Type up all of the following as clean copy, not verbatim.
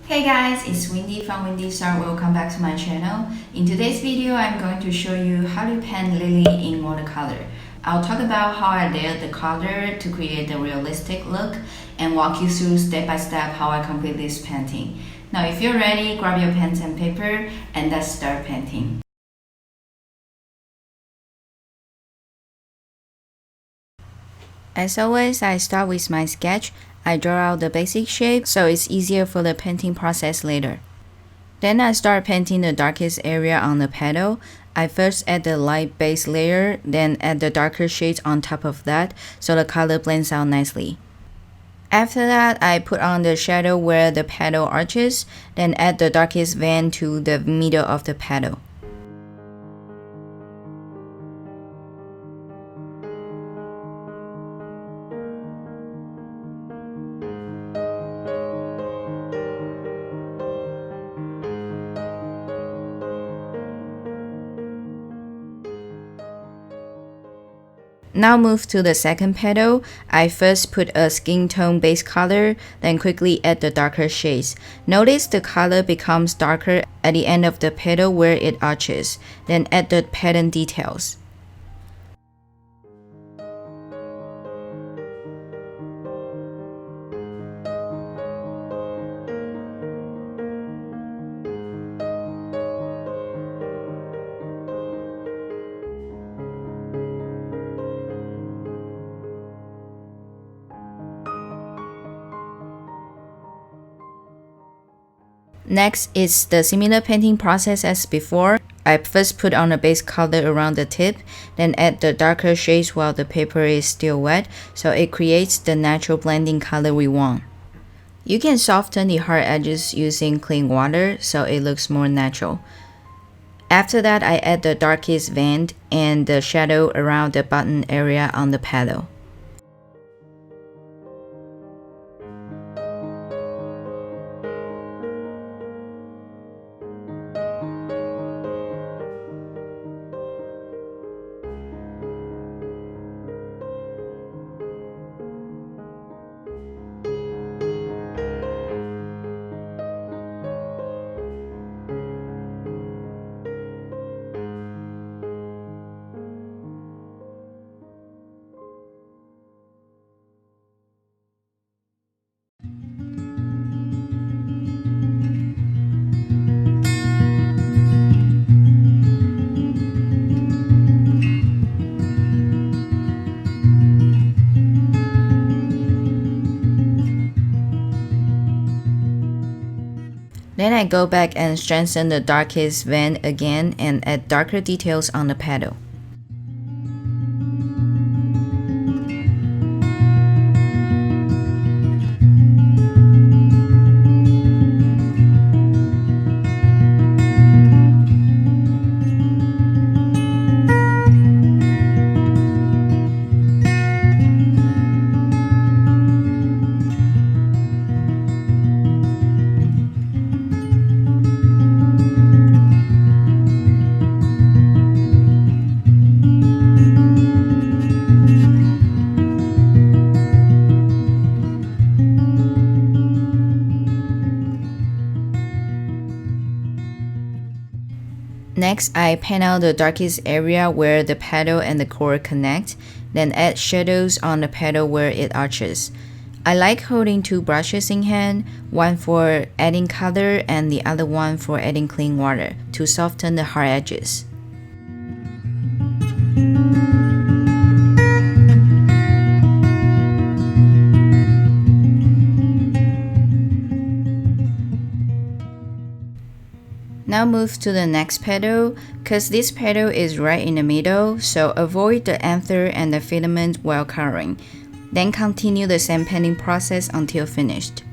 Hey guys, it's Windy from Windys.Art. Welcome back to my channel. In today's video, I'm going to show you how to paint Lily in watercolor. I'll talk about how I layered the color to create a realistic look and walk you through step by step how I complete this painting. Now if you're ready, grab your pens and paper and let's start painting. As always, I start with my sketch. I draw out the basic shape so it's easier for the painting process later. Then I start painting the darkest area on the petal. I first add the light base layer, then add the darker shades on top of that so the color blends out nicely. After that, I put on the shadow where the petal arches, then add the darkest vein to the middle of the petal. Now move to the second petal. I first put a skin tone base color, then quickly add the darker shades. Notice the color becomes darker at the end of the petal where it arches, then add the pattern details. Next is the similar painting process as before. I first put on a base color around the tip, then add the darker shades while the paper is still wet, so it creates the natural blending color we want. You can soften the hard edges using clean water so it looks more natural. After that, I add the darkest vein and the shadow around the button area on the petal. Then I go back and strengthen the darkest vein again and add darker details on the petal. Next, I paint out the darkest area where the petal and the core connect, then add shadows on the petal where it arches. I like holding two brushes in hand, one for adding color and the other one for adding clean water to soften the hard edges. Now move to the next petal, cause this petal is right in the middle, so avoid the anther and the filament while coloring. Then continue the same painting process until finished.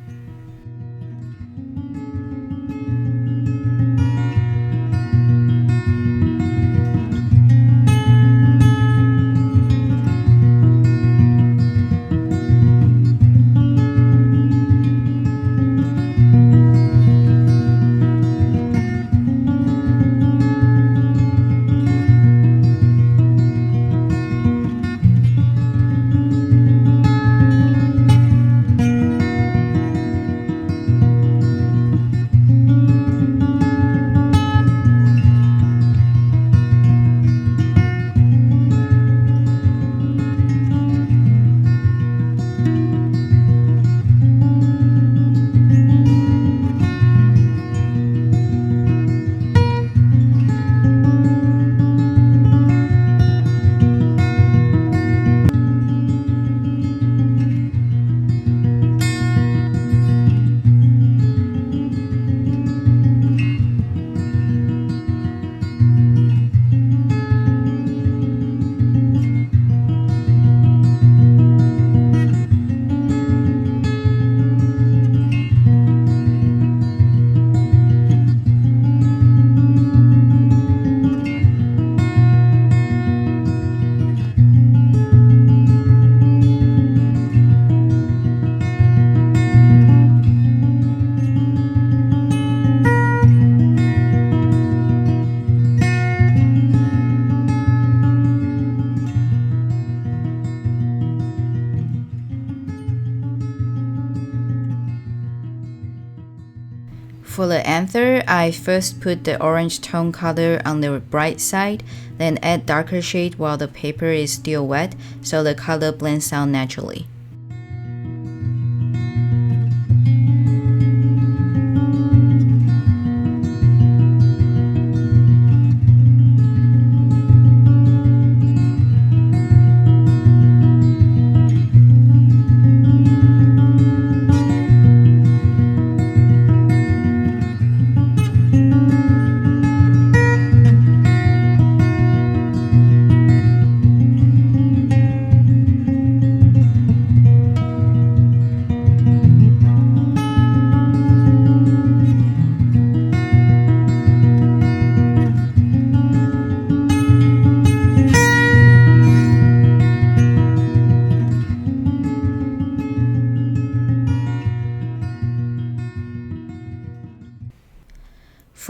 For the anther, I first put the orange tone color on the bright side, then add darker shade while the paper is still wet so the color blends out naturally.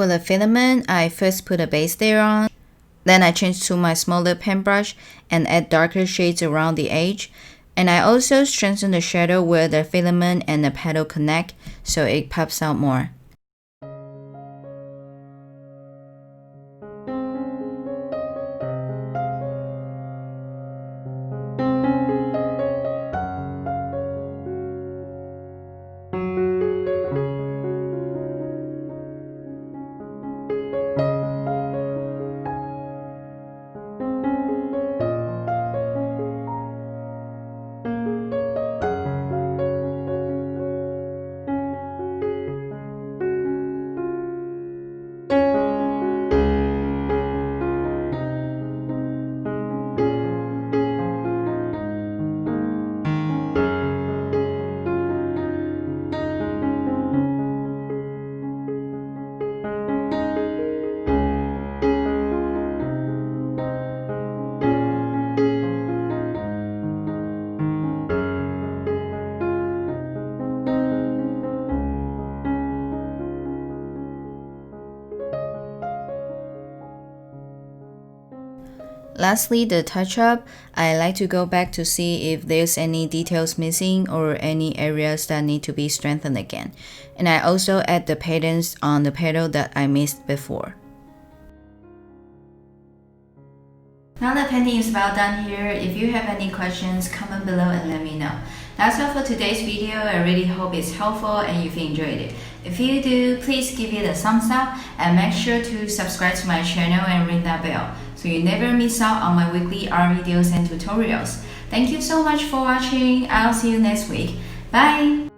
For the filament, I first put a base layer on, then I change to my smaller paintbrush and add darker shades around the edge. And I also strengthen the shadow where the filament and the petal connect so it pops out more. Lastly, the touch-up, I like to go back to see if there's any details missing or any areas that need to be strengthened again. And I also add the patterns on the petal that I missed before. Now the painting is about done here. If you have any questions, comment below and let me know. That's all for today's video. I really hope it's helpful and you've enjoyed it. If you do, please give it a thumbs up and make sure to subscribe to my channel and ring that bell so you never miss out on my weekly art videos and tutorials. Thank you so much for watching. I'll see you next week. Bye!